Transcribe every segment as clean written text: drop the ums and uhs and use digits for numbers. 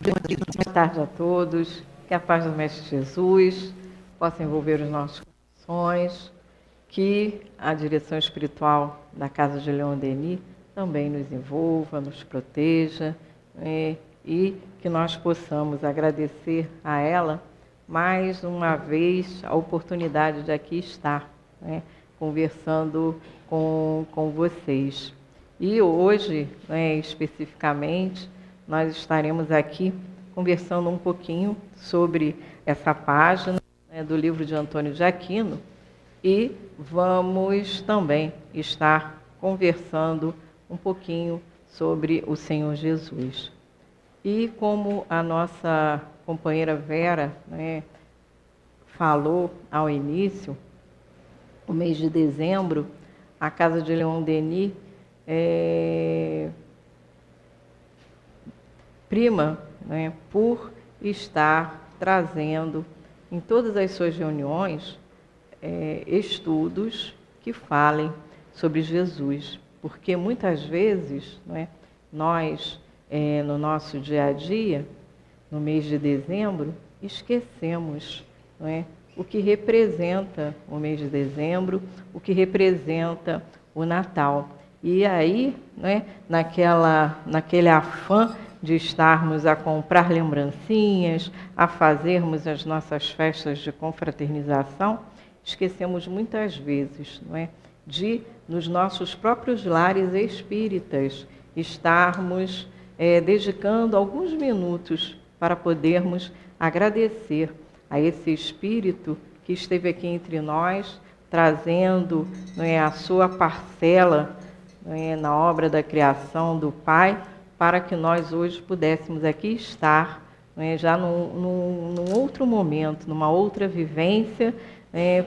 Boa tarde a todos, que a paz do Mestre Jesus possa envolver os nossos corações, que a direção espiritual da Casa de Leon Denis também nos envolva, nos proteja, e que nós possamos agradecer a ela mais uma vez a oportunidade de aqui estar, conversando com vocês. E hoje, especificamente, nós estaremos aqui conversando um pouquinho sobre essa página do livro de Antônio de Aquino e vamos também estar conversando um pouquinho sobre o Senhor Jesus. E como a nossa companheira Vera falou ao início, o mês de dezembro, a Casa de Leon Denis prima por estar trazendo em todas as suas reuniões estudos que falem sobre Jesus, porque muitas vezes nós, no nosso dia a dia, no mês de dezembro, esquecemos o que representa o mês de dezembro, o que representa o Natal. E aí, naquele afã de estarmos a comprar lembrancinhas, a fazermos as nossas festas de confraternização, esquecemos muitas vezes de, nos nossos próprios lares espíritas, estarmos dedicando alguns minutos para podermos agradecer a esse Espírito que esteve aqui entre nós, trazendo a sua parcela na obra da criação do Pai, para que nós hoje pudéssemos aqui estar já num outro momento, numa outra vivência,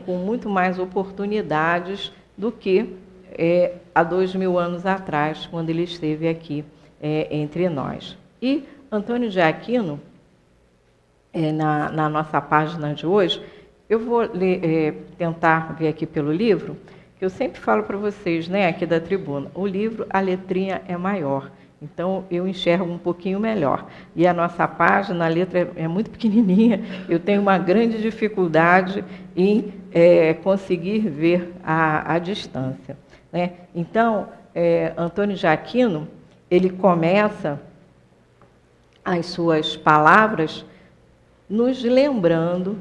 com muito mais oportunidades do que há 2000 anos atrás, quando ele esteve aqui entre nós. E Antônio de Aquino, na nossa página de hoje, eu vou tentar ver aqui pelo livro, que eu sempre falo para vocês, aqui da tribuna, o livro, a letrinha é maior, então eu enxergo um pouquinho melhor. E a nossa página, a letra é muito pequenininha, eu tenho uma grande dificuldade em conseguir ver a distância. Então, Antônio de Aquino, ele começa as suas palavras nos lembrando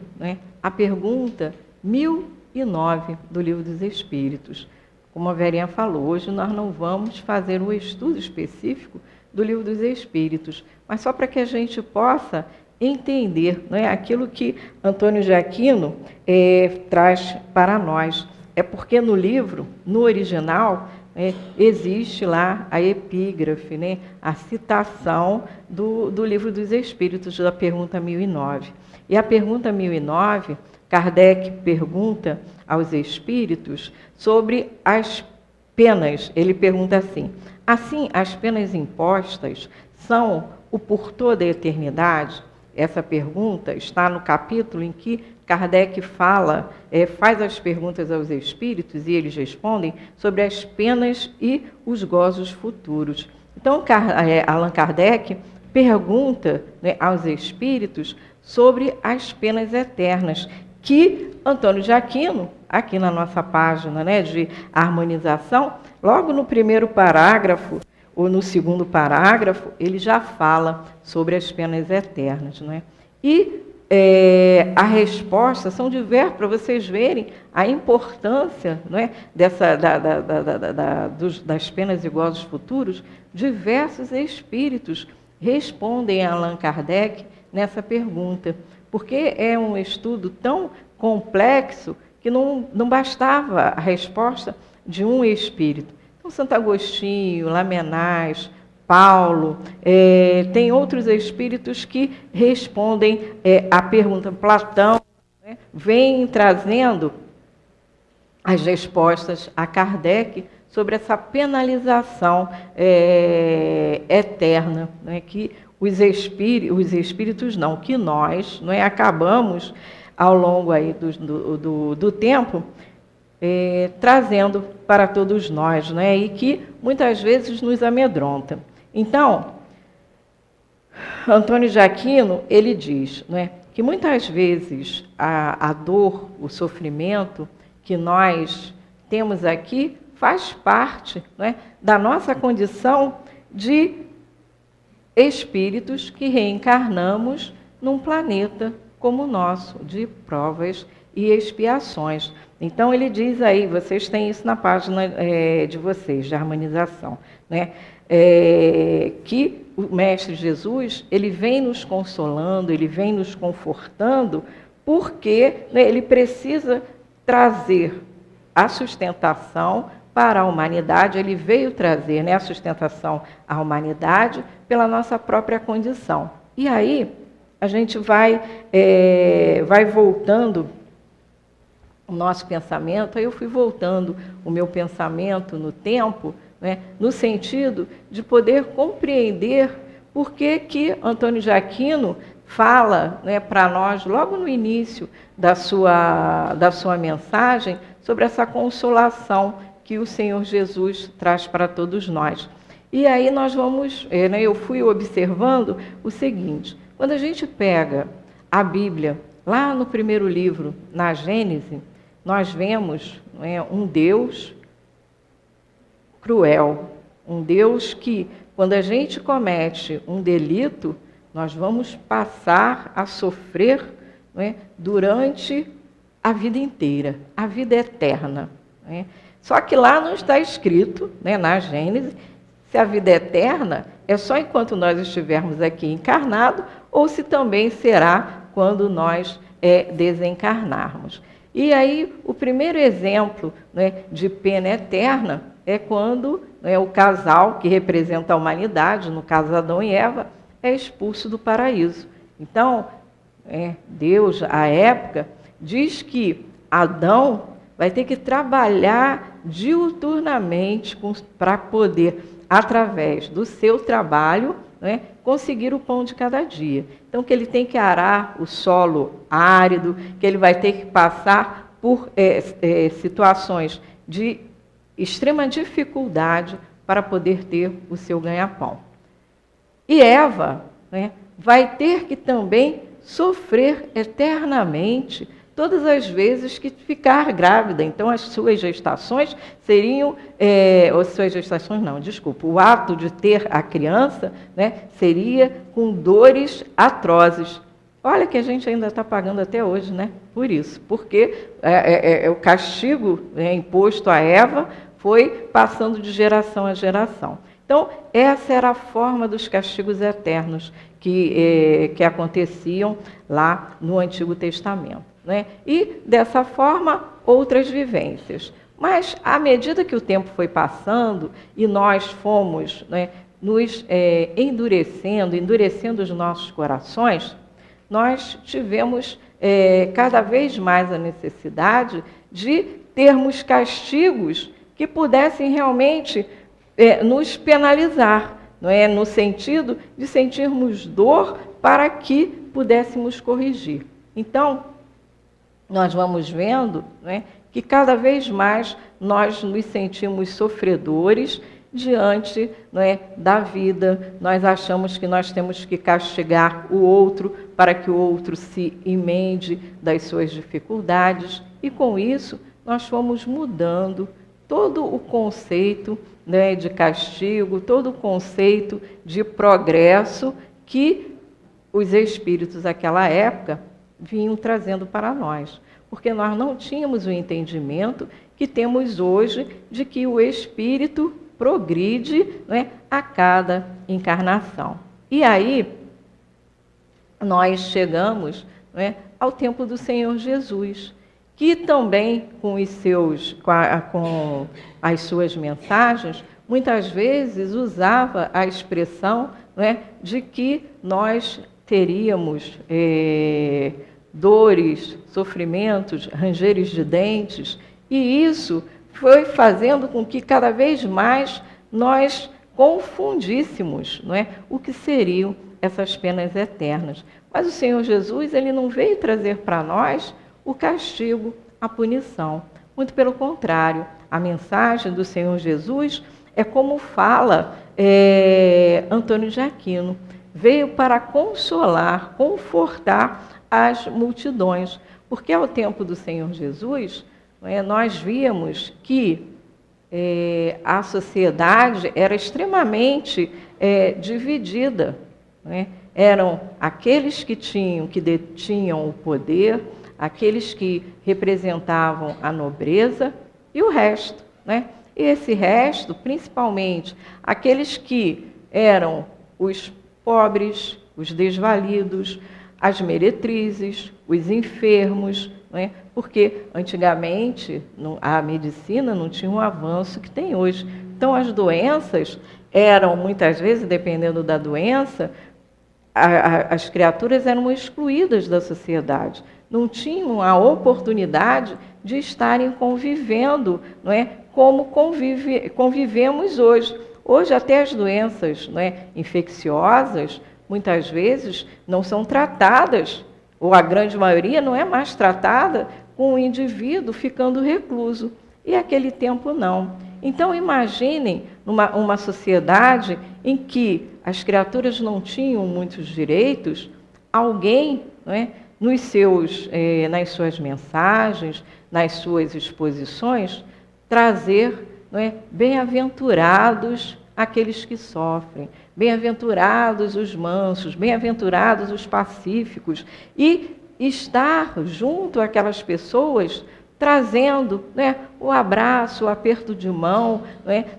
a pergunta 1009 do Livro dos Espíritos. Como a Verinha falou, hoje nós não vamos fazer um estudo específico do Livro dos Espíritos, mas só para que a gente possa entender aquilo que Antônio de Aquino traz para nós. É porque no livro, no original, existe lá a epígrafe, a citação do Livro dos Espíritos, da pergunta 1009. E a pergunta 1009, Kardec pergunta aos espíritos sobre as penas. Ele pergunta assim: as penas impostas são o portor da eternidade? Essa pergunta está no capítulo em que Kardec faz as perguntas aos espíritos e eles respondem sobre as penas e os gozos futuros. Então, Allan Kardec pergunta aos espíritos sobre as penas eternas, que Antônio de Aquino, aqui na nossa página de harmonização, logo no primeiro parágrafo, ou no segundo parágrafo, ele já fala sobre as penas eternas. E a resposta são diversas, para vocês verem a importância das penas e gozos futuros. Diversos espíritos respondem a Allan Kardec nessa pergunta, porque é um estudo tão complexo que não bastava a resposta de um espírito. Então, Santo Agostinho, Lamennais, Paulo, tem outros espíritos que respondem à pergunta. Platão vem trazendo as respostas a Kardec sobre essa penalização eterna, que os espíritos não, que nós acabamos ao longo aí do tempo trazendo para todos nós, e que muitas vezes nos amedronta. Então, Antônio de Aquino, ele diz, né, que muitas vezes a dor, o sofrimento que nós temos aqui faz parte, né, da nossa condição de espíritos que reencarnamos num planeta como o nosso, de provas e expiações. Então, ele diz aí, vocês têm isso na página de vocês, de harmonização, né? Que o Mestre Jesus, ele vem nos consolando, ele vem nos confortando, porque, né, ele precisa trazer a sustentação para a humanidade, ele veio trazer, né, a sustentação à humanidade pela nossa própria condição. E aí, a gente vai voltando o nosso pensamento, aí eu fui voltando o meu pensamento no tempo, né, no sentido de poder compreender por que Antônio de Aquino fala, né, para nós, logo no início da sua mensagem, sobre essa consolação que o Senhor Jesus traz para todos nós. E aí nós vamos, né, eu fui observando o seguinte, quando a gente pega a Bíblia, lá no primeiro livro, na Gênese, nós vemos, né, um Deus cruel, um Deus que, quando a gente comete um delito, nós vamos passar a sofrer, né, durante a vida inteira, a vida eterna, né? Só que lá não está escrito, né, na Gênesis, se a vida é eterna é só enquanto nós estivermos aqui encarnados ou se também será quando nós desencarnarmos. E aí, o primeiro exemplo, né, de pena eterna é quando, né, o casal que representa a humanidade, no caso Adão e Eva, é expulso do paraíso. Então, Deus, à época, diz que Adão vai ter que trabalhar diuturnamente para poder, através do seu trabalho, né, conseguir o pão de cada dia. Então, que ele tem que arar o solo árido, que ele vai ter que passar por situações de extrema dificuldade para poder ter o seu ganha-pão. E Eva, né, vai ter que também sofrer eternamente todas as vezes que ficar grávida. Então, as suas gestações seriam, o ato de ter a criança, né, seria com dores atrozes. Olha que a gente ainda está pagando até hoje, né, por isso, porque o castigo, né, imposto a Eva foi passando de geração a geração. Então, essa era a forma dos castigos eternos que aconteciam lá no Antigo Testamento, né? E, dessa forma, outras vivências. Mas, à medida que o tempo foi passando e nós fomos, né, nos endurecendo os nossos corações, nós tivemos cada vez mais a necessidade de termos castigos que pudessem realmente nos penalizar, não é? No sentido de sentirmos dor para que pudéssemos corrigir. Então, nós vamos vendo, né, que cada vez mais nós nos sentimos sofredores diante, né, da vida. Nós achamos que nós temos que castigar o outro para que o outro se emende das suas dificuldades. E com isso, nós fomos mudando todo o conceito, né, de castigo, todo o conceito de progresso que os espíritos daquela época vinham trazendo para nós. Porque nós não tínhamos o entendimento que temos hoje de que o espírito progride, né, a cada encarnação. E aí, nós chegamos, né, ao tempo do Senhor Jesus, que também, com as suas mensagens, muitas vezes usava a expressão, né, de que nós teríamos dores, sofrimentos, rangeres de dentes, e isso foi fazendo com que cada vez mais nós confundíssemos, não é, o que seriam essas penas eternas. Mas o Senhor Jesus, ele não veio trazer para nós o castigo, a punição. Muito pelo contrário, a mensagem do Senhor Jesus é como fala Antônio de Aquino, veio para consolar, confortar as multidões. Porque ao tempo do Senhor Jesus, nós víamos que a sociedade era extremamente dividida. Eram aqueles que detinham o poder, aqueles que representavam a nobreza e o resto. E esse resto, principalmente, aqueles que eram os pobres, os desvalidos, as meretrizes, os enfermos, porque antigamente a medicina não tinha o avanço que tem hoje. Então as doenças eram, muitas vezes, dependendo da doença, as criaturas eram excluídas da sociedade, não tinham a oportunidade de estarem convivendo, como convivemos hoje. Hoje até as doenças infecciosas, muitas vezes, não são tratadas, ou a grande maioria não é mais tratada com o indivíduo ficando recluso. E aquele tempo não. Então imaginem uma sociedade em que as criaturas não tinham muitos direitos, alguém, nas suas mensagens, nas suas exposições, trazer bem-aventurados aqueles que sofrem, bem-aventurados os mansos, bem-aventurados os pacíficos, e estar junto àquelas pessoas, trazendo o abraço, o aperto de mão,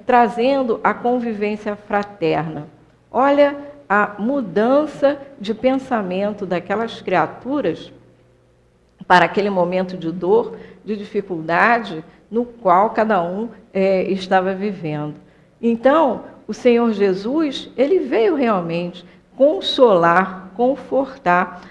trazendo a convivência fraterna. Olha a mudança de pensamento daquelas criaturas para aquele momento de dor, de dificuldade, no qual cada um estava vivendo. Então, o Senhor Jesus, ele veio realmente consolar, confortar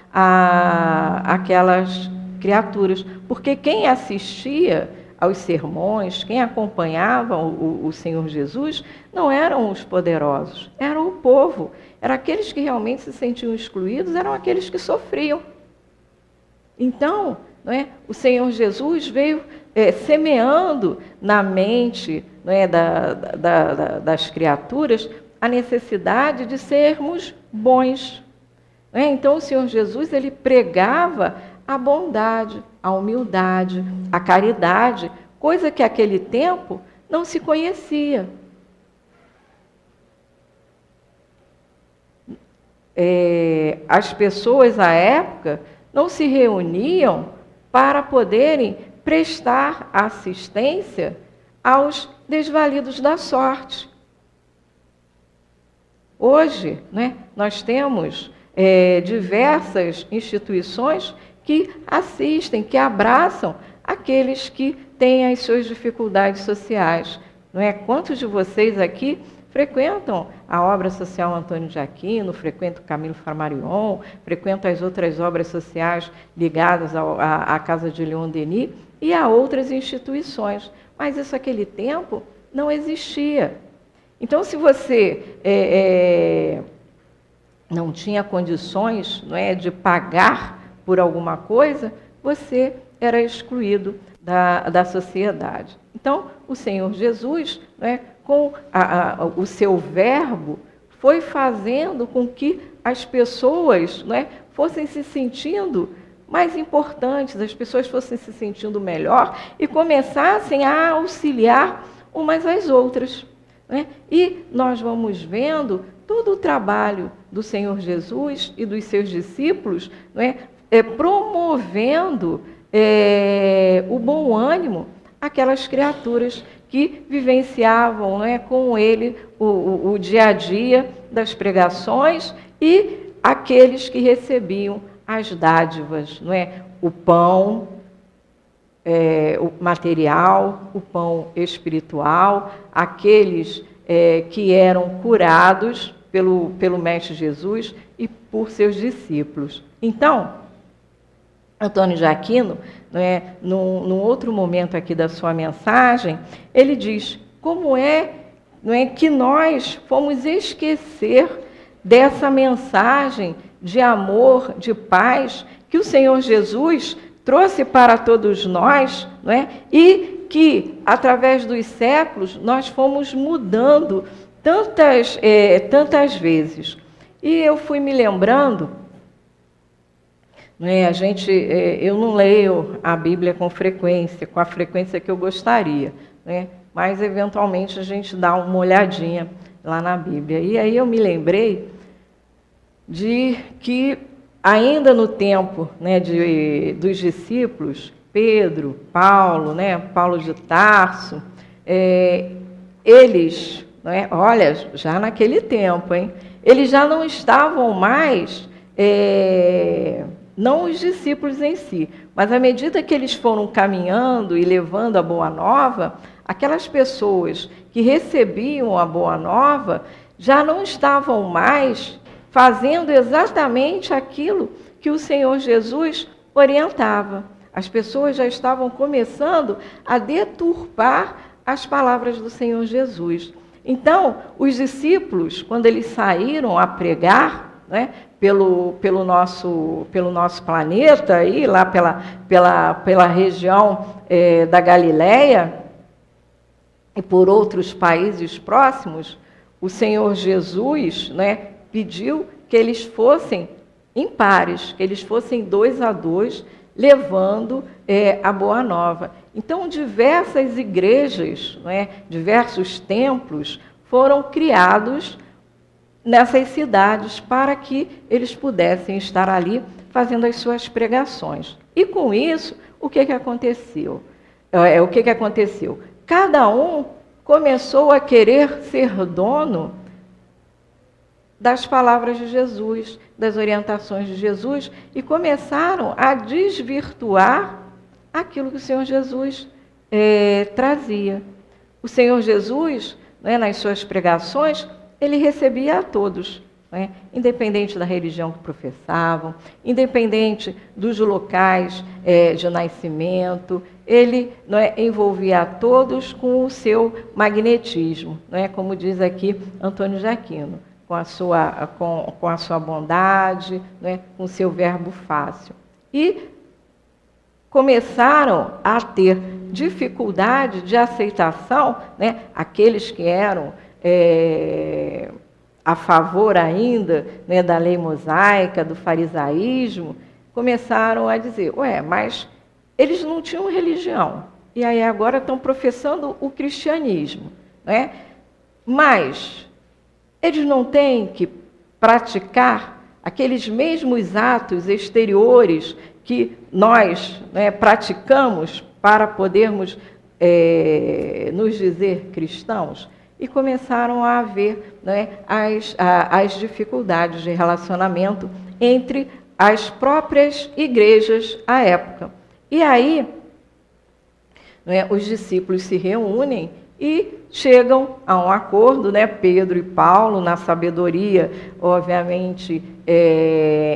aquelas criaturas, porque quem assistia aos sermões, quem acompanhava o Senhor Jesus, não eram os poderosos, eram o povo, eram aqueles que realmente se sentiam excluídos, eram aqueles que sofriam. Então, o Senhor Jesus veio semeando na mente das criaturas a necessidade de sermos bons. Então, o Senhor Jesus, ele pregava a bondade, a humildade, a caridade, coisa que naquele tempo não se conhecia. As pessoas, à época, não se reuniam para poderem prestar assistência aos desvalidos da sorte. Hoje, nós temos diversas instituições que assistem, que abraçam aqueles que têm as suas dificuldades sociais. Quantos de vocês aqui frequentam a obra social Antônio de Aquino, frequentam o Camilo Flammarion, frequentam as outras obras sociais ligadas à Casa de Leon Denis e a outras instituições. Mas isso naquele tempo não existia. Então, se você não tinha condições de pagar por alguma coisa, você era excluído da sociedade. Então, o Senhor Jesus, com o seu verbo, foi fazendo com que as pessoas fossem se sentindo mais importantes, as pessoas fossem se sentindo melhor e começassem a auxiliar umas às outras. E nós vamos vendo todo o trabalho do Senhor Jesus e dos seus discípulos promovendo o bom ânimo àquelas criaturas que vivenciavam com ele o dia a dia das pregações e aqueles que recebiam as dádivas, o pão o material, o pão espiritual, aqueles que eram curados pelo Mestre Jesus e por seus discípulos. Então, Antônio de Aquino, num outro momento aqui da sua mensagem, ele diz como é que nós fomos esquecer dessa mensagem de amor, de paz, que o Senhor Jesus trouxe para todos nós, e que, através dos séculos, nós fomos mudando tantas vezes. E eu fui me lembrando, né, eu não leio a Bíblia com a frequência que eu gostaria, né, mas eventualmente a gente dá uma olhadinha lá na Bíblia. E aí eu me lembrei de que ainda no tempo, né, dos discípulos, Pedro, Paulo, né, Paulo de Tarso, eles, né, olha, já naquele tempo, eles já não estavam mais, não os discípulos em si, mas à medida que eles foram caminhando e levando a Boa Nova, aquelas pessoas que recebiam a Boa Nova já não estavam mais fazendo exatamente aquilo que o Senhor Jesus orientava. As pessoas já estavam começando a deturpar as palavras do Senhor Jesus. Então, os discípulos, quando eles saíram a pregar, né, pelo nosso planeta, aí, lá pela região da Galileia e por outros países próximos, o Senhor Jesus, né, pediu que eles fossem em pares, que eles fossem 2 a 2, levando a Boa Nova. Então, diversas igrejas, né, diversos templos foram criados nessas cidades para que eles pudessem estar ali fazendo as suas pregações. E com isso, o que aconteceu? Cada um começou a querer ser dono das palavras de Jesus, das orientações de Jesus, e começaram a desvirtuar aquilo que o Senhor Jesus trazia. O Senhor Jesus, né, nas suas pregações, ele recebia a todos, né, independente da religião que professavam, independente dos locais de nascimento, ele, né, envolvia a todos com o seu magnetismo, né, como diz aqui Antônio de Aquino, com a sua bondade, né, com o seu verbo fácil. E começaram a ter dificuldade de aceitação, né, aqueles que eram a favor ainda, né, da lei mosaica, do farisaísmo, começaram a dizer, mas eles não tinham religião, e aí agora estão professando o cristianismo, né? Mas eles não têm que praticar aqueles mesmos atos exteriores que nós, né, praticamos para podermos nos dizer cristãos? E começaram a haver, né, as dificuldades de relacionamento entre as próprias igrejas à época. E aí, né, os discípulos se reúnem e chegam a um acordo, né, Pedro e Paulo, na sabedoria, obviamente,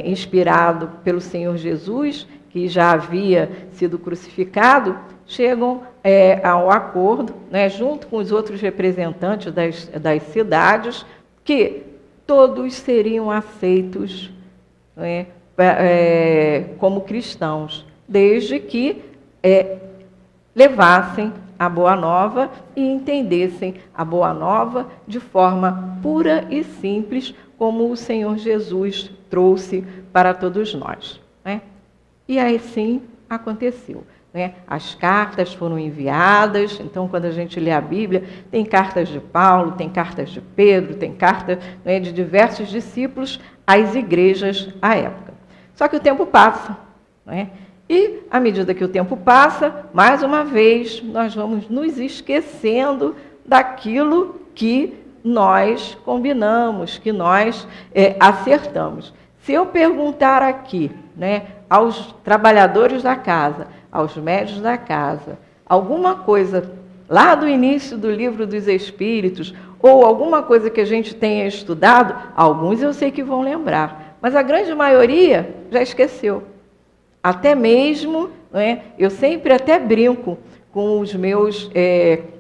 inspirado pelo Senhor Jesus, que já havia sido crucificado, chegam ao acordo, né, junto com os outros representantes das cidades, que todos seriam aceitos, né, como cristãos, desde que levassem a Boa Nova e entendessem a Boa Nova de forma pura e simples, como o Senhor Jesus trouxe para todos nós, né? E assim aconteceu, né? As cartas foram enviadas. Então, quando a gente lê a Bíblia, tem cartas de Paulo, tem cartas de Pedro, tem cartas, né, de diversos discípulos às igrejas à época. Só que o tempo passa, né? E, à medida que o tempo passa, mais uma vez, nós vamos nos esquecendo daquilo que nós combinamos, que nós acertamos. Se eu perguntar aqui, né, aos trabalhadores da casa, aos médios da casa, alguma coisa lá do início do livro dos Espíritos, ou alguma coisa que a gente tenha estudado, alguns eu sei que vão lembrar, mas a grande maioria já esqueceu. Até mesmo, né, eu sempre até brinco com os meus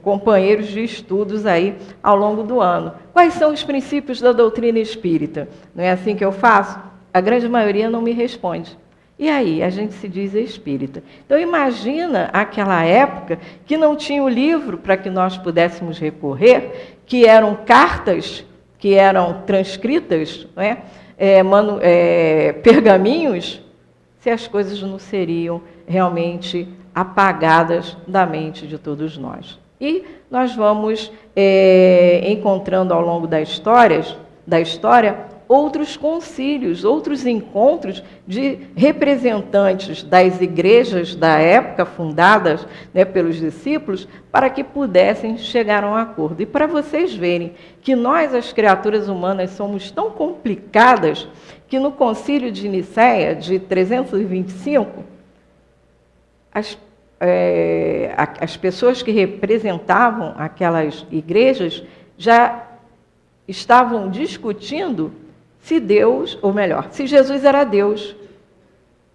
companheiros de estudos aí ao longo do ano. Quais são os princípios da doutrina espírita? Não é assim que eu faço? A grande maioria não me responde. E aí, a gente se diz espírita. Então, imagina aquela época que não tinha o livro para que nós pudéssemos recorrer, que eram cartas que eram transcritas, né, pergaminhos, se as coisas não seriam realmente apagadas da mente de todos nós. E nós vamos encontrando ao longo da história outros concílios, outros encontros de representantes das igrejas da época, fundadas, né, pelos discípulos, para que pudessem chegar a um acordo. E para vocês verem que nós, as criaturas humanas, somos tão complicadas, que no concílio de Nicéia, de 325, as pessoas que representavam aquelas igrejas já estavam discutindo se Deus, ou melhor, se Jesus era Deus,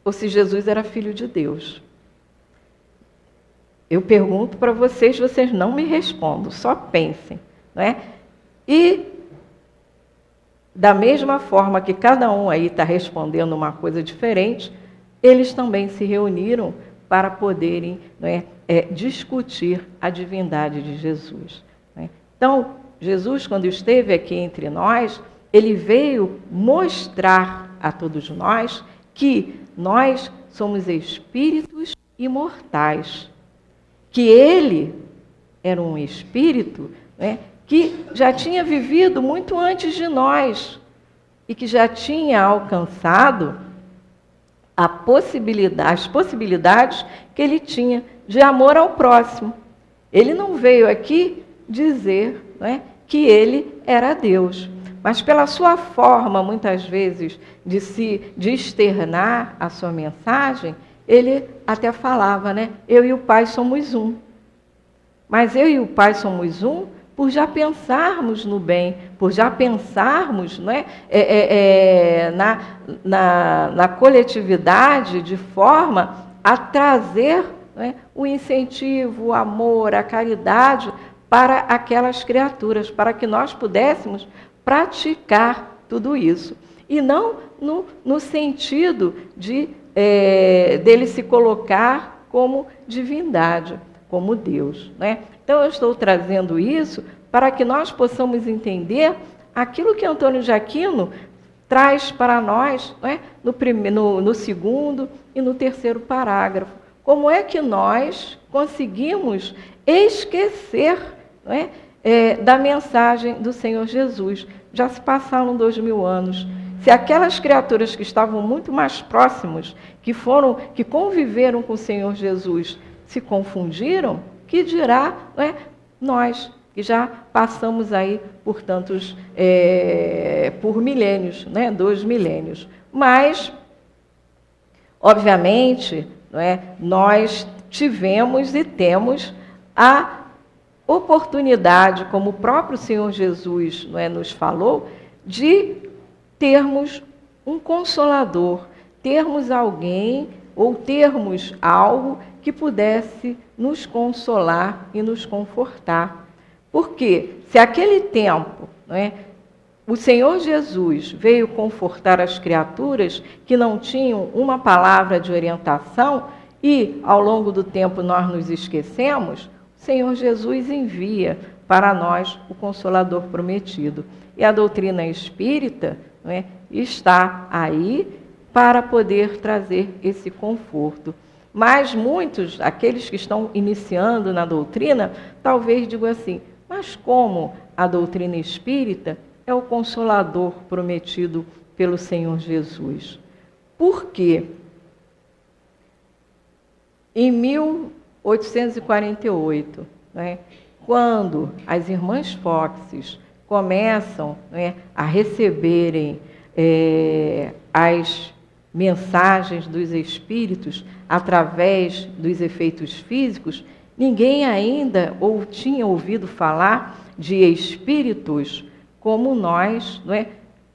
ou se Jesus era filho de Deus. Eu pergunto para vocês não me respondam, só pensem, não é? E, da mesma forma que cada um aí está respondendo uma coisa diferente, eles também se reuniram para poderem, não é, discutir a divindade de Jesus. Não é? Então, Jesus, quando esteve aqui entre nós, ele veio mostrar a todos nós que nós somos espíritos imortais, que ele era um espírito, né, que já tinha vivido muito antes de nós e que já tinha alcançado as possibilidades que ele tinha de amor ao próximo. Ele não veio aqui dizer, né, que ele era Deus, mas pela sua forma, muitas vezes, de externar a sua mensagem, ele até falava, né, eu e o Pai somos um. Mas eu e o Pai somos um por já pensarmos no bem, por já pensarmos, né, na coletividade, de forma a trazer, né, o incentivo, o amor, a caridade para aquelas criaturas, para que nós pudéssemos praticar tudo isso. E não no sentido dele se colocar como divindade, como Deus, né? Então, eu estou trazendo isso para que nós possamos entender aquilo que Antônio de Aquino traz para nós, né, no segundo e no terceiro parágrafo. Como é que nós conseguimos esquecer, né, da mensagem do Senhor Jesus? Já se passaram 2000 anos. Se aquelas criaturas que estavam muito mais próximos, que conviveram com o Senhor Jesus, se confundiram, que dirá, né, nós, que já passamos aí por tantos, por milênios, né, 2 milênios. Mas, obviamente, não é, nós tivemos e temos a oportunidade, como o próprio Senhor Jesus, não é, nos falou, de termos um consolador, termos alguém ou termos algo que pudesse nos consolar e nos confortar. Porque se aquele tempo, não é, o Senhor Jesus veio confortar as criaturas que não tinham uma palavra de orientação e, ao longo do tempo, nós nos esquecemos, o Senhor Jesus envia para nós o Consolador prometido. E a doutrina espírita, não é, está aí para poder trazer esse conforto. Mas muitos, aqueles que estão iniciando na doutrina, talvez digam assim, mas como a doutrina espírita é o Consolador prometido pelo Senhor Jesus? Por quê? Em 1848, né, quando as irmãs Foxes começam, né, a receberem as mensagens dos espíritos através dos efeitos físicos, ninguém ainda tinha ouvido falar de espíritos como nós, não é,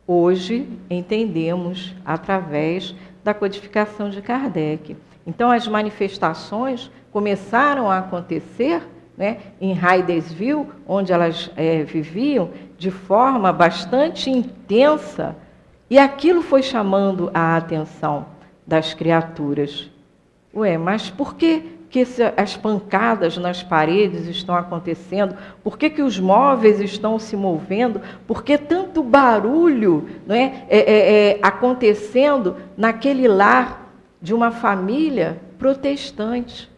hoje entendemos através da codificação de Kardec. Então, as manifestações começaram a acontecer, né, em Hydesville, onde elas viviam, de forma bastante intensa, e aquilo foi chamando a atenção das criaturas. Mas por que que as pancadas nas paredes estão acontecendo? Por que os móveis estão se movendo? Por que tanto barulho, não é, acontecendo naquele lar de uma família protestante?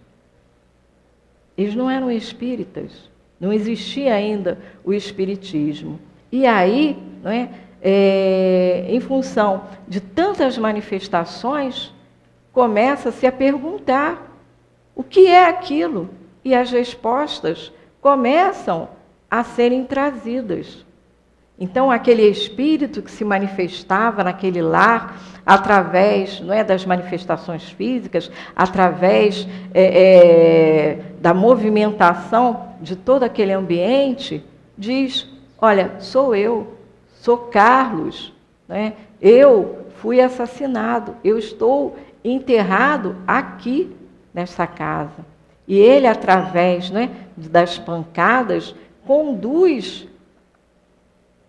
Eles não eram espíritas, não existia ainda o espiritismo. E aí, não é, em função de tantas manifestações, começa-se a perguntar o que é aquilo, e as respostas começam a serem trazidas. Então, aquele espírito que se manifestava naquele lar, através, não é, das manifestações físicas, através da movimentação de todo aquele ambiente, diz: olha, sou Carlos, né? Eu fui assassinado, eu estou enterrado aqui nessa casa. E ele, através, né, das pancadas, conduz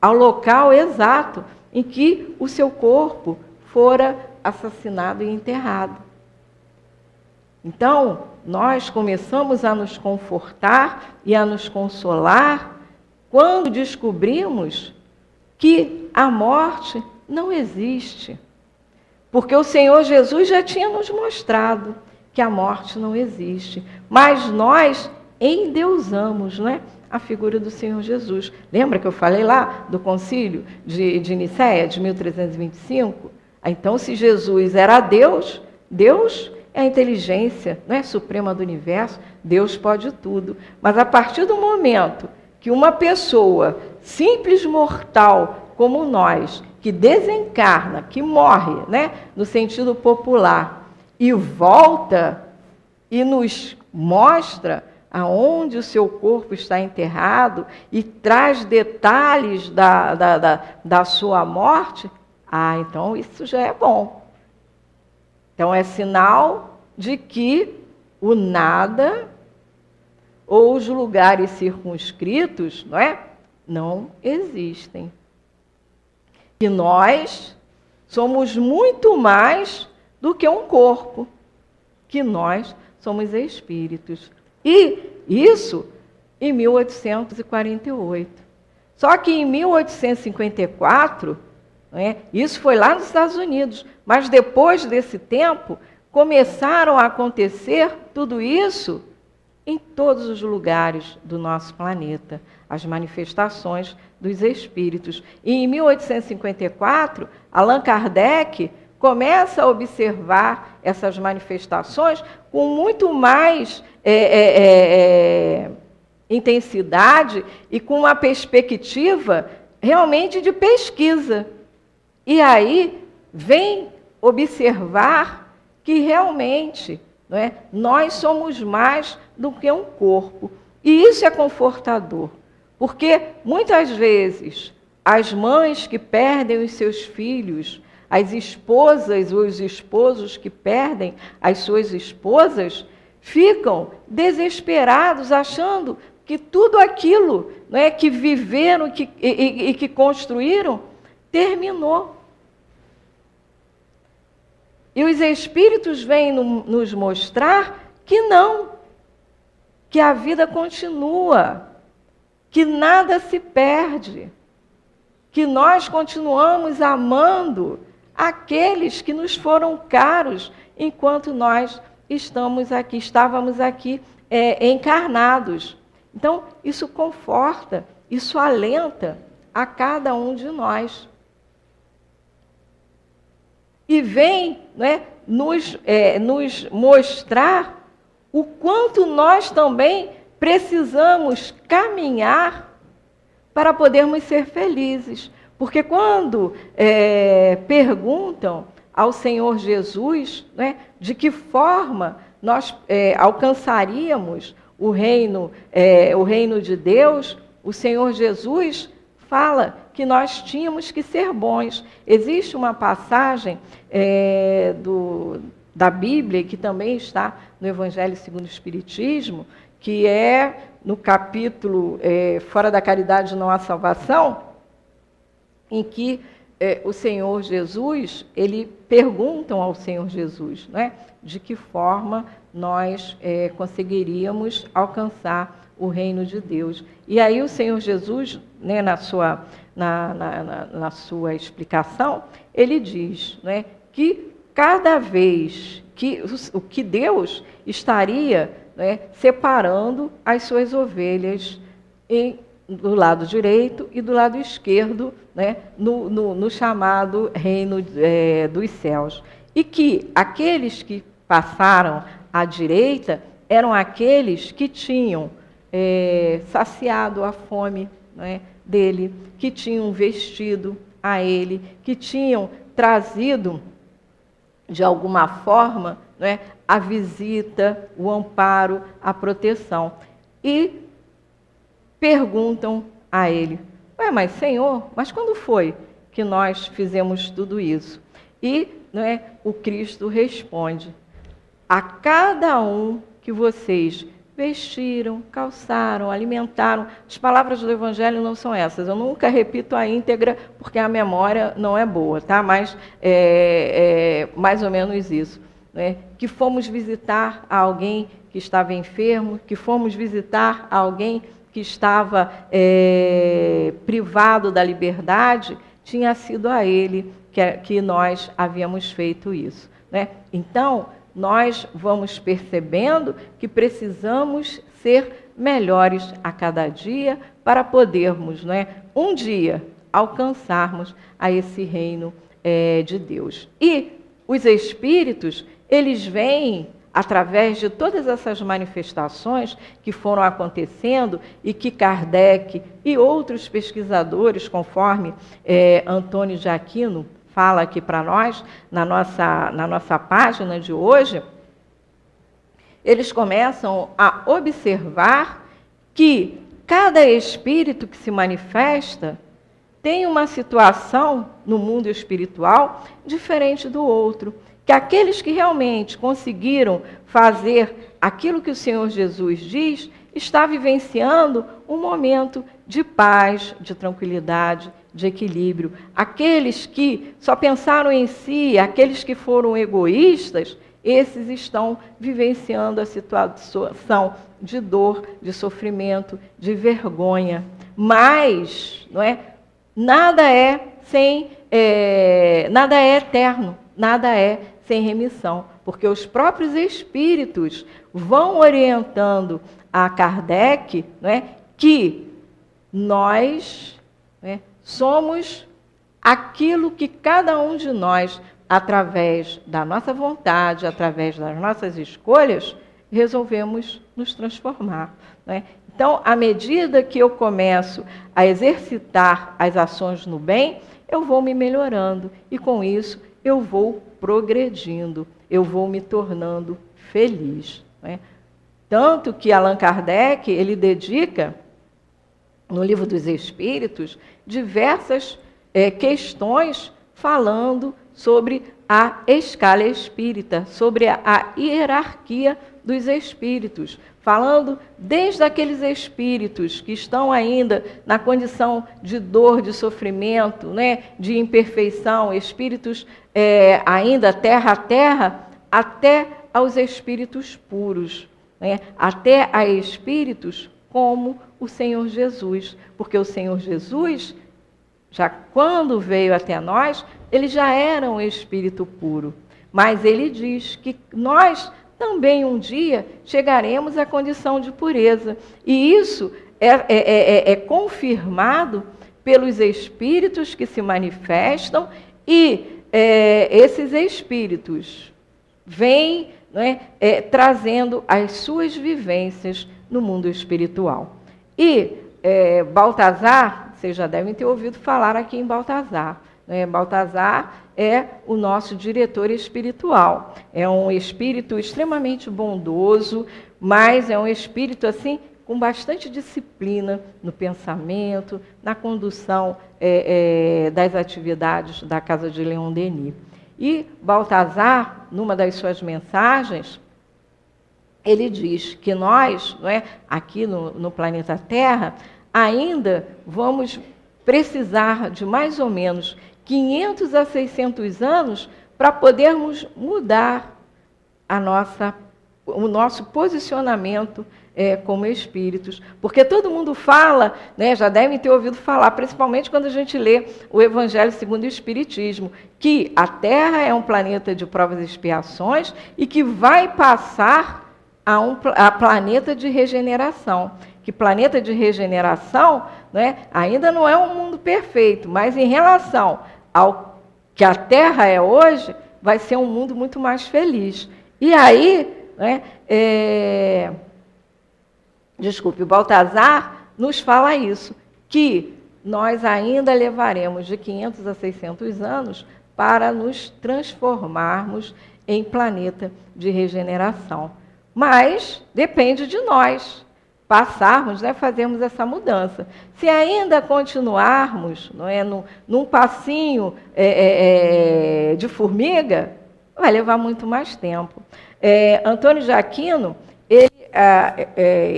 ao local exato em que o seu corpo fora assassinado e enterrado. Então, nós começamos a nos confortar e a nos consolar quando descobrimos que a morte não existe. Porque o Senhor Jesus já tinha nos mostrado que a morte não existe. Mas nós endeusamos, não é, a figura do Senhor Jesus. Lembra que eu falei lá do concílio de Nicéia, de 1325? Então, se Jesus era Deus, Deus é a inteligência, não é, suprema do universo, Deus pode tudo. Mas a partir do momento que uma pessoa, simples mortal como nós, que desencarna, que morre, né, no sentido popular, e volta e nos mostra aonde o seu corpo está enterrado e traz detalhes da sua morte, então isso já é bom. Então é sinal de que o nada ou os lugares circunscritos, não existem. E nós somos muito mais do que um corpo, que nós somos espíritos. E isso em 1848. Só que em 1854, isso foi lá nos Estados Unidos, mas depois desse tempo, começaram a acontecer tudo isso em todos os lugares do nosso planeta, as manifestações dos espíritos. E em 1854, Allan Kardec começa a observar essas manifestações com muito mais intensidade e com uma perspectiva realmente de pesquisa. E aí vem observar que realmente nós somos mais do que um corpo. E isso é confortador, porque muitas vezes as mães que perdem os seus filhos, as esposas ou os esposos que perdem as suas esposas, ficam desesperados, achando que tudo aquilo que viveram e que construíram, terminou. E os espíritos vêm nos mostrar que não, que a vida continua, que nada se perde, que nós continuamos amando aqueles que nos foram caros enquanto nós estávamos aqui encarnados. Então, isso conforta, isso alenta a cada um de nós. E vem nos mostrar o quanto nós também precisamos caminhar para podermos ser felizes. Porque quando perguntam ao Senhor Jesus de que forma nós alcançaríamos o reino de Deus, o Senhor Jesus fala que nós tínhamos que ser bons. Existe uma passagem da Bíblia, que também está no Evangelho segundo o Espiritismo, que é no capítulo Fora da Caridade não há salvação, em que o Senhor Jesus, ele perguntam ao Senhor Jesus, né, de que forma nós conseguiríamos alcançar o reino de Deus. E aí o Senhor Jesus, né, na sua explicação, ele diz, né, que cada vez que Deus estaria, né, separando as suas ovelhas do lado direito e do lado esquerdo, né, no chamado reino dos céus. E que aqueles que passaram à direita eram aqueles que tinham saciado a fome, né, dele, que tinham vestido a ele, que tinham trazido, de alguma forma, né, a visita, o amparo, a proteção. E perguntam a ele, mas Senhor, mas quando foi que nós fizemos tudo isso? E, né, o Cristo responde, a cada um que vocês vestiram, calçaram, alimentaram. As palavras do Evangelho não são essas. Eu nunca repito a íntegra, porque a memória não é boa, tá? Mas é mais ou menos isso, né? Que fomos visitar alguém que estava enfermo, que fomos visitar alguém que estava privado da liberdade, tinha sido a ele que nós havíamos feito isso, né? Então, nós vamos percebendo que precisamos ser melhores a cada dia para podermos, né, um dia alcançarmos a esse reino de Deus. E os Espíritos, eles vêm através de todas essas manifestações que foram acontecendo e que Kardec e outros pesquisadores, conforme Antônio de Aquino fala aqui para nós, na nossa página de hoje, eles começam a observar que cada espírito que se manifesta tem uma situação no mundo espiritual diferente do outro. Que aqueles que realmente conseguiram fazer aquilo que o Senhor Jesus diz, está vivenciando um momento de paz, de tranquilidade, de equilíbrio. Aqueles que só pensaram em si, aqueles que foram egoístas, esses estão vivenciando a situação de dor, de sofrimento, de vergonha. Mas, não é? Nada é eterno, nada é sem remissão, porque os próprios espíritos vão orientando a Kardec, não é, que nós, né, somos aquilo que cada um de nós, através da nossa vontade, através das nossas escolhas, resolvemos nos transformar, né? Então, à medida que eu começo a exercitar as ações no bem, eu vou me melhorando e, com isso, eu vou progredindo, eu vou me tornando feliz, né? Tanto que Allan Kardec, ele dedica, no Livro dos Espíritos, diversas questões falando sobre a escala espírita, sobre a hierarquia dos espíritos, falando desde aqueles espíritos que estão ainda na condição de dor, de sofrimento, né, de imperfeição, espíritos ainda terra a terra, até aos espíritos puros, né, até a espíritos como o Senhor Jesus, porque o Senhor Jesus, já quando veio até nós, ele já era um espírito puro, mas ele diz que nós também um dia chegaremos à condição de pureza. E isso é confirmado pelos espíritos que se manifestam e esses espíritos vêm, né, trazendo as suas vivências no mundo espiritual. E Baltazar, vocês já devem ter ouvido falar aqui em Baltazar. Baltazar é o nosso diretor espiritual. É um espírito extremamente bondoso, mas é um espírito assim com bastante disciplina no pensamento, na condução das atividades da Casa de Leon Denis. E Baltazar, numa das suas mensagens, ele diz que nós, não é, aqui no planeta Terra, ainda vamos precisar de mais ou menos 500 a 600 anos para podermos mudar o nosso posicionamento como espíritos. Porque todo mundo fala, né, já devem ter ouvido falar, principalmente quando a gente lê o Evangelho segundo o Espiritismo, que a Terra é um planeta de provas e expiações e que vai passar a planeta de regeneração. Que planeta de regeneração, né, ainda não é um mundo perfeito, mas em relação ao que a Terra é hoje, vai ser um mundo muito mais feliz. E aí, né, o Baltazar nos fala isso, que nós ainda levaremos de 500 a 600 anos para nos transformarmos em planeta de regeneração. Mas depende de nós passarmos, né, fazermos essa mudança. Se ainda continuarmos, não é, num passinho de formiga, vai levar muito mais tempo. Antônio de Aquino, ele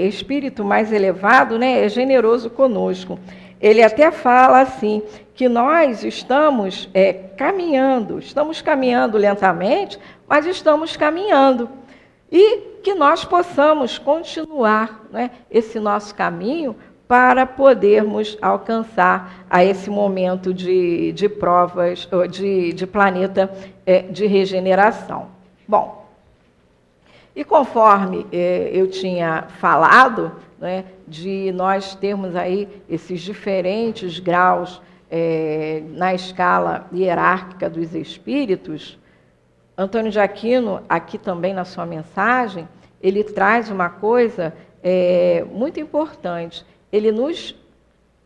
espírito mais elevado, né, é generoso conosco. Ele até fala assim, que nós estamos caminhando lentamente, mas estamos caminhando. E que nós possamos continuar, né, esse nosso caminho para podermos alcançar a esse momento de provas, de planeta de regeneração. Bom, e conforme eu tinha falado, né, de nós termos aí esses diferentes graus na escala hierárquica dos espíritos, Antônio de Aquino, aqui também na sua mensagem, ele traz uma coisa muito importante. Ele nos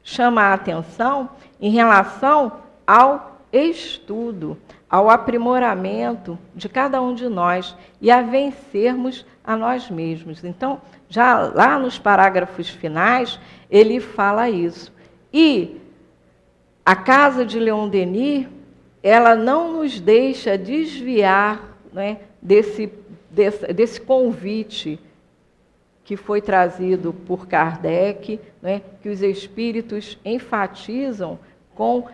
chama a atenção em relação ao estudo, ao aprimoramento de cada um de nós e a vencermos a nós mesmos. Então, já lá nos parágrafos finais, ele fala isso. E a casa de Leon Denis, ela não nos deixa desviar, né, desse convite que foi trazido por Kardec, né, que os espíritos enfatizam com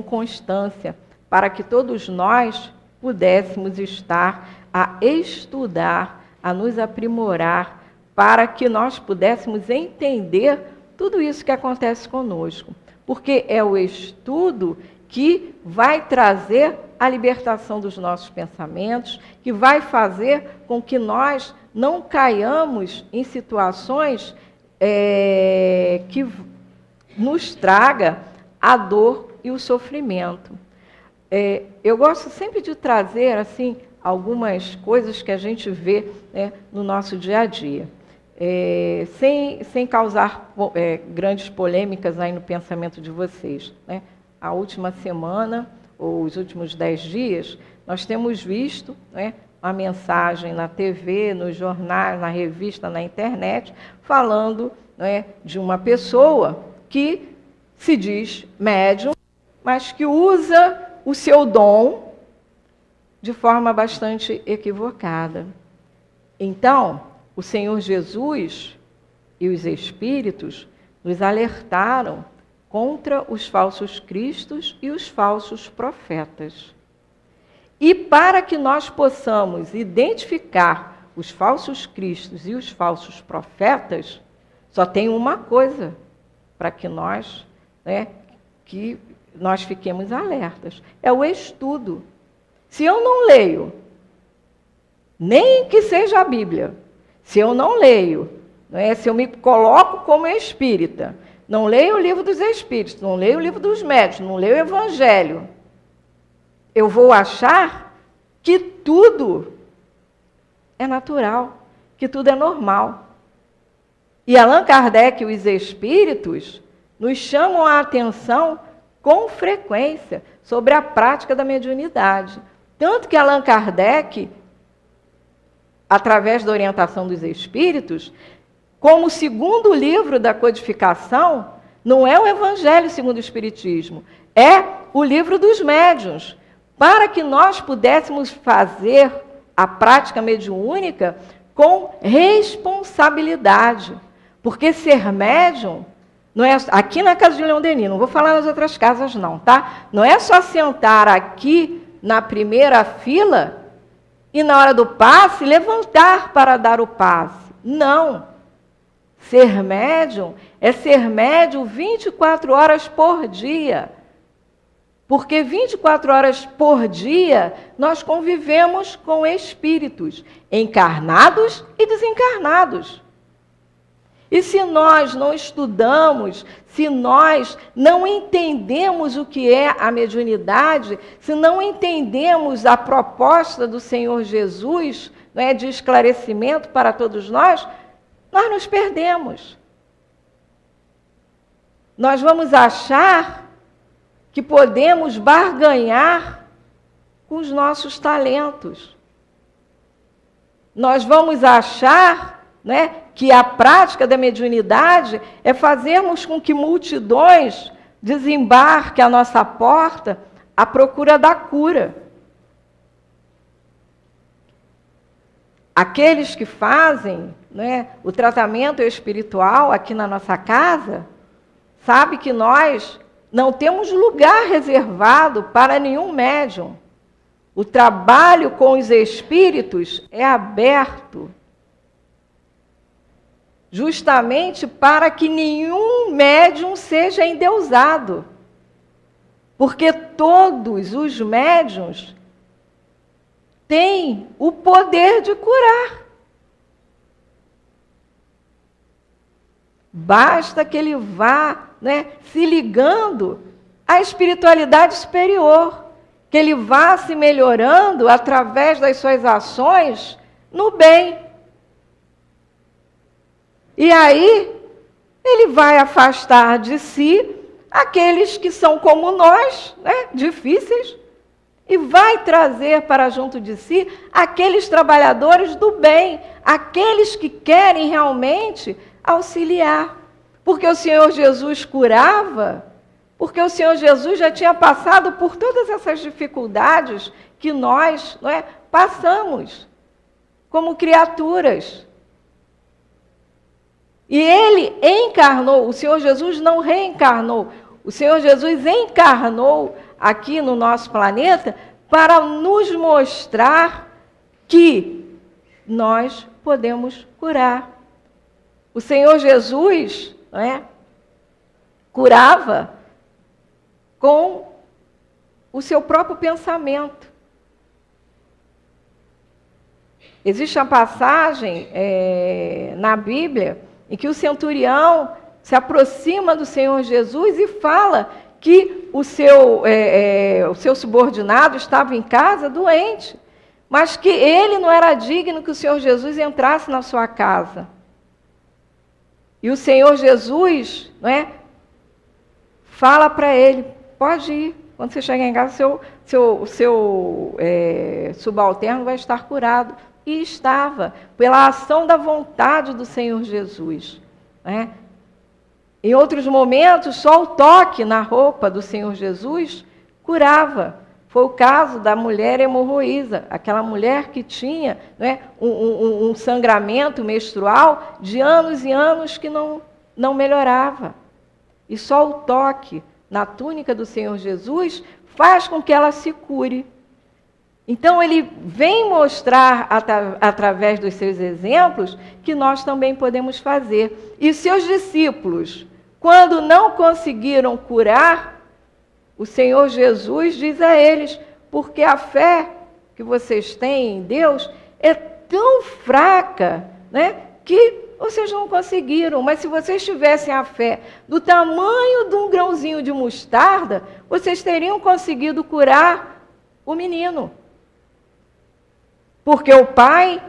constância, para que todos nós pudéssemos estar a estudar, a nos aprimorar, para que nós pudéssemos entender tudo isso que acontece conosco. Porque é o estudo que vai trazer a libertação dos nossos pensamentos, que vai fazer com que nós não caiamos em situações que nos traga a dor e o sofrimento. Eu gosto sempre de trazer assim algumas coisas que a gente vê, né, no nosso dia a dia, sem causar grandes polêmicas aí no pensamento de vocês, né? A última semana, ou os últimos 10 dias, nós temos visto, né, uma mensagem na TV, nos jornais, na revista, na internet, falando, né, de uma pessoa que se diz médium, mas que usa o seu dom de forma bastante equivocada. Então, o Senhor Jesus e os Espíritos nos alertaram contra os falsos cristos e os falsos profetas. E para que nós possamos identificar os falsos cristos e os falsos profetas, só tem uma coisa para que nós fiquemos alertas: é o estudo. Se eu não leio, nem que seja a Bíblia, se eu não leio, se eu me coloco como espírita, não leio o livro dos Espíritos, não leio o livro dos Médiuns, não leio o Evangelho, eu vou achar que tudo é natural, que tudo é normal. E Allan Kardec e os Espíritos nos chamam a atenção com frequência sobre a prática da mediunidade. Tanto que Allan Kardec, através da orientação dos Espíritos, como segundo livro da codificação, não é o Evangelho segundo o Espiritismo, é o livro dos médiuns, para que nós pudéssemos fazer a prática mediúnica com responsabilidade. Porque ser médium Não é, aqui na casa de Leão Denis, não vou falar nas outras casas não, tá? Não é só sentar aqui na primeira fila e na hora do passe levantar para dar o passe. Não. Ser médium é ser médium 24 horas por dia. Porque 24 horas por dia nós convivemos com espíritos encarnados e desencarnados. E se nós não estudamos, se nós não entendemos o que é a mediunidade, se não entendemos a proposta do Senhor Jesus, né, de esclarecimento para todos nós nos perdemos. Nós vamos achar que podemos barganhar com os nossos talentos. Nós vamos achar, né, que a prática da mediunidade é fazermos com que multidões desembarquem à nossa porta à procura da cura. Aqueles que fazem, né, o tratamento espiritual aqui na nossa casa, sabem que nós não temos lugar reservado para nenhum médium. O trabalho com os espíritos é aberto, justamente para que nenhum médium seja endeusado. Porque todos os médiuns têm o poder de curar. Basta que ele vá, né, se ligando à espiritualidade superior, que ele vá se melhorando através das suas ações no bem. E aí, ele vai afastar de si aqueles que são como nós, né, difíceis, e vai trazer para junto de si aqueles trabalhadores do bem, aqueles que querem realmente auxiliar. Porque o Senhor Jesus curava, porque o Senhor Jesus já tinha passado por todas essas dificuldades que nós, não é, passamos como criaturas. E ele encarnou, o Senhor Jesus não reencarnou, o Senhor Jesus encarnou aqui no nosso planeta para nos mostrar que nós podemos curar. O Senhor Jesus, não é, curava com o seu próprio pensamento. Existe a passagem na Bíblia em que o centurião se aproxima do Senhor Jesus e fala que o seu subordinado estava em casa doente, mas que ele não era digno que o Senhor Jesus entrasse na sua casa. E o Senhor Jesus, não é, fala para ele, pode ir, quando você chegar em casa, o seu subalterno vai estar curado. E estava, pela ação da vontade do Senhor Jesus. Né? Em outros momentos, só o toque na roupa do Senhor Jesus curava. Foi o caso da mulher hemorroísa, aquela mulher que tinha, né, um sangramento menstrual de anos e anos que não melhorava. E só o toque na túnica do Senhor Jesus faz com que ela se cure. Então, ele vem mostrar, através dos seus exemplos, que nós também podemos fazer. E seus discípulos, quando não conseguiram curar, o Senhor Jesus diz a eles, porque a fé que vocês têm em Deus é tão fraca, né, que vocês não conseguiram. Mas se vocês tivessem a fé do tamanho de um grãozinho de mostarda, vocês teriam conseguido curar o menino. Porque o pai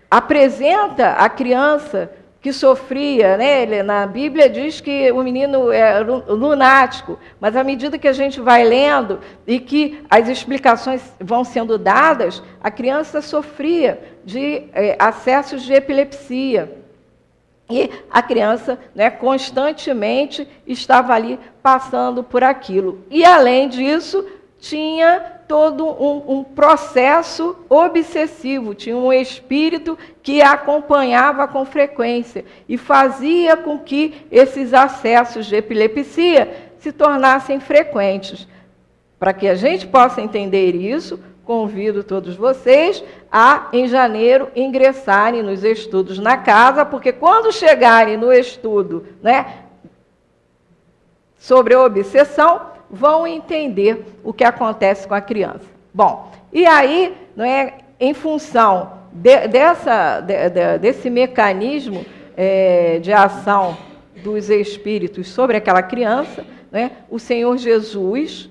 apresenta a criança que sofria, né? Na Bíblia diz que o menino é lunático, mas à medida que a gente vai lendo e que as explicações vão sendo dadas, a criança sofria de acessos de epilepsia. E a criança, né, constantemente estava ali passando por aquilo. E, além disso, tinha todo um processo obsessivo, tinha um espírito que a acompanhava com frequência e fazia com que esses acessos de epilepsia se tornassem frequentes. Para que a gente possa entender isso, convido todos vocês a, em janeiro, ingressarem nos estudos na casa, porque quando chegarem no estudo, sobre a obsessão, vão entender o que acontece com a criança. Bom, e aí, em função desse mecanismo de ação dos espíritos sobre aquela criança, o Senhor Jesus,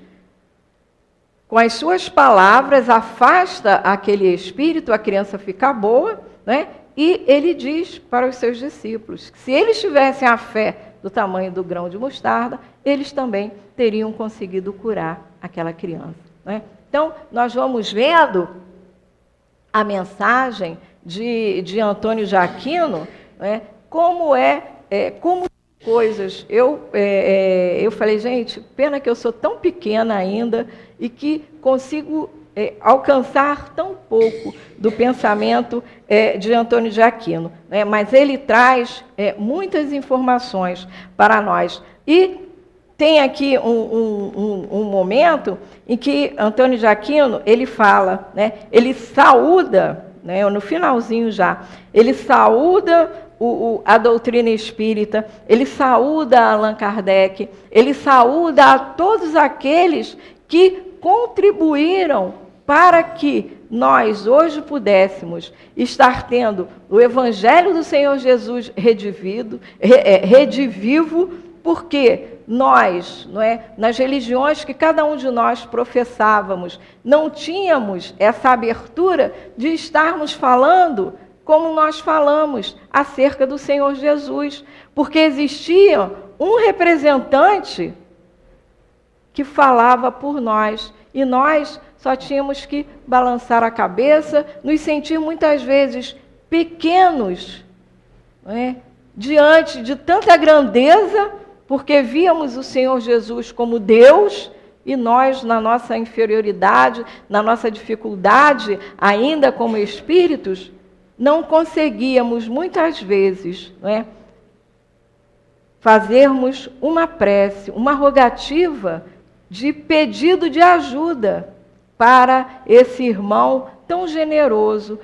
com as suas palavras, afasta aquele espírito, a criança fica boa, e ele diz para os seus discípulos que se eles tivessem a fé do tamanho do grão de mostarda, eles também teriam conseguido curar aquela criança. Então, nós vamos vendo a mensagem de Antônio de Aquino, como coisas. Eu falei, gente, pena que eu sou tão pequena ainda e que consigo alcançar tão pouco do pensamento de Antônio de Aquino. Mas ele traz muitas informações para nós. E tem aqui um momento em que Antônio de Aquino, ele fala, ele saúda, no finalzinho já, ele saúda a doutrina espírita, ele saúda Allan Kardec, ele saúda a todos aqueles que contribuíram para que nós hoje pudéssemos estar tendo o Evangelho do Senhor Jesus redivivo, porque nós, nas religiões que cada um de nós professávamos, não tínhamos essa abertura de estarmos falando como nós falamos acerca do Senhor Jesus, porque existia um representante que falava por nós, e nós só tínhamos que balançar a cabeça, nos sentir muitas vezes pequenos, diante de tanta grandeza, porque víamos o Senhor Jesus como Deus, e nós, na nossa inferioridade, na nossa dificuldade, ainda como espíritos, não conseguíamos muitas vezes fazermos uma prece, uma rogativa de pedido de ajuda para esse irmão tão generoso,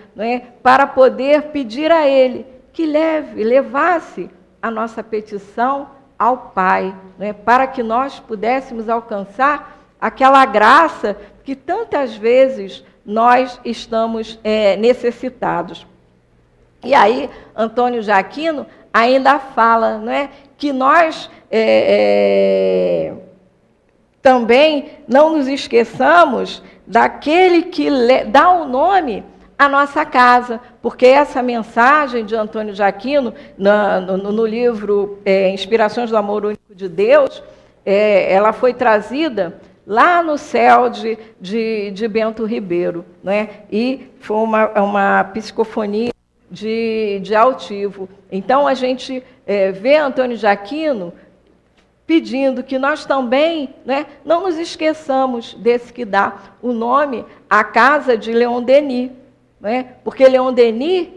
para poder pedir a ele que levasse a nossa petição ao Pai, para que nós pudéssemos alcançar aquela graça que tantas vezes nós estamos necessitados. E aí, Antônio de Aquino ainda fala que nós também não nos esqueçamos daquele que dá o nome à nossa casa, porque essa mensagem de Antônio de Aquino, no livro Inspirações do Amor Único de Deus, ela foi trazida lá no céu de Bento Ribeiro, e foi uma psicofonia de altivo. Então, a gente vê Antônio de Aquino pedindo que nós também não nos esqueçamos desse que dá o nome à casa de Leon Denis, porque Leon Denis,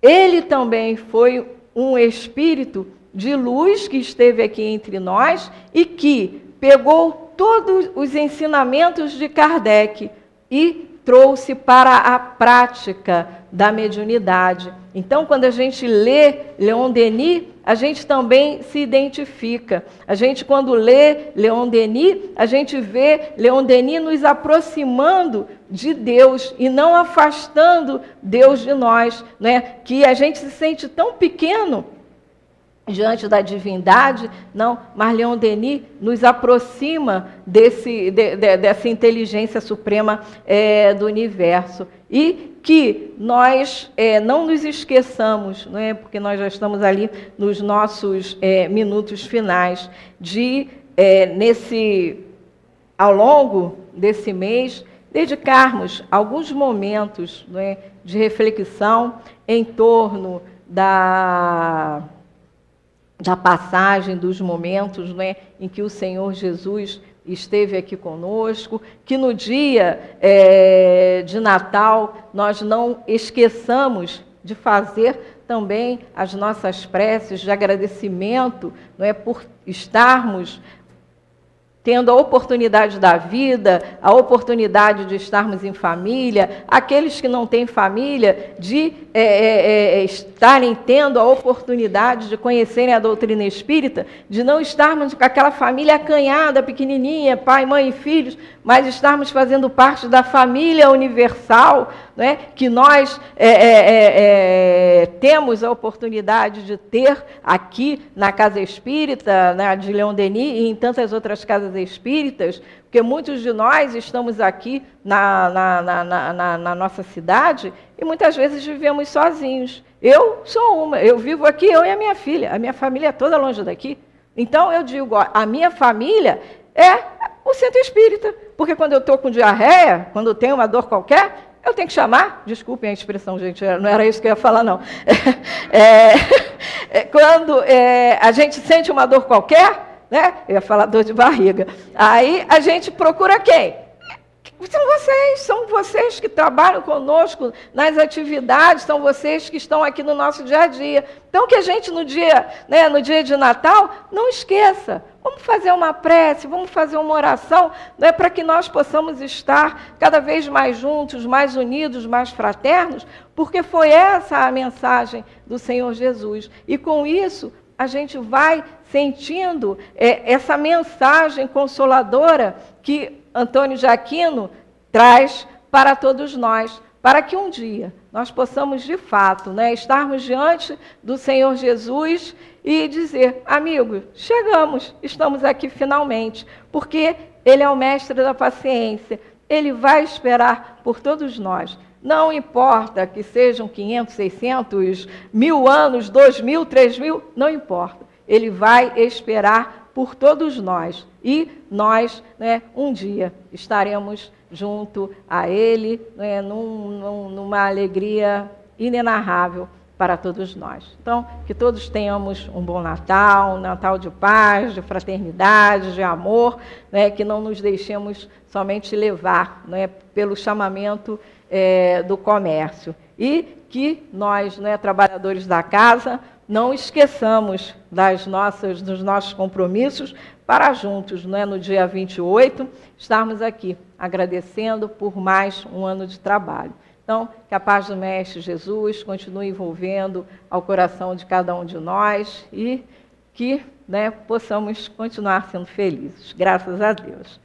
ele também foi um espírito de luz que esteve aqui entre nós e que pegou todos os ensinamentos de Kardec e trouxe para a prática da mediunidade. Então, quando a gente lê Leon Denis, a gente também se identifica. A gente, quando lê Leon Denis, a gente vê Leon Denis nos aproximando de Deus e não afastando Deus de nós, que a gente se sente tão pequeno diante da divindade, não, mas Leon Denis nos aproxima dessa inteligência suprema do universo. E que nós não nos esqueçamos, porque nós já estamos ali nos nossos minutos finais, de, ao longo desse mês, dedicarmos alguns momentos de reflexão em torno da passagem dos momentos em que o Senhor Jesus esteve aqui conosco, que no dia de Natal nós não esqueçamos de fazer também as nossas preces de agradecimento, não é, por estarmos tendo a oportunidade da vida, a oportunidade de estarmos em família, aqueles que não têm família, de estarem tendo a oportunidade de conhecerem a doutrina espírita, de não estarmos com aquela família acanhada, pequenininha, pai, mãe e filhos, mas estarmos fazendo parte da família universal, não é? Que nós temos a oportunidade de ter aqui na Casa Espírita, na de Leon Denis e em tantas outras casas espíritas, porque muitos de nós estamos aqui na nossa cidade e muitas vezes vivemos sozinhos. Eu sou uma, eu vivo aqui, eu e a minha filha, a minha família é toda longe daqui. Então eu digo, ó, a minha família é o centro espírita, porque quando eu estou com diarreia, quando eu tenho uma dor qualquer, eu tenho que chamar, desculpem a expressão, gente, não era isso que eu ia falar, não. Quando a gente sente uma dor qualquer, né? Eu ia falar dor de barriga. Aí a gente procura quem? São vocês que trabalham conosco nas atividades, são vocês que estão aqui no nosso dia a dia. Então, que a gente no dia de Natal, não esqueça, vamos fazer uma prece, vamos fazer uma oração, né, para que nós possamos estar cada vez mais juntos, mais unidos, mais fraternos, porque foi essa a mensagem do Senhor Jesus. E com isso, a gente vai sentindo essa mensagem consoladora que Antônio de Aquino traz para todos nós, para que um dia nós possamos, de fato, né, estarmos diante do Senhor Jesus e dizer, amigo, chegamos, estamos aqui finalmente, porque Ele é o mestre da paciência, Ele vai esperar por todos nós. Não importa que sejam 500, 600, 1000 anos, 2000, 3000, não importa. Ele vai esperar por todos nós. E nós, né, um dia estaremos junto a Ele, né, numa alegria inenarrável para todos nós. Então, que todos tenhamos um bom Natal, um Natal de paz, de fraternidade, de amor, né, que não nos deixemos somente levar, né, pelo chamamento do comércio. E que nós, né, trabalhadores da casa, não esqueçamos dos nossos compromissos para juntos, né, no dia 28, estarmos aqui agradecendo por mais um ano de trabalho. Então, que a paz do Mestre Jesus continue envolvendo ao coração de cada um de nós e que, né, possamos continuar sendo felizes. Graças a Deus.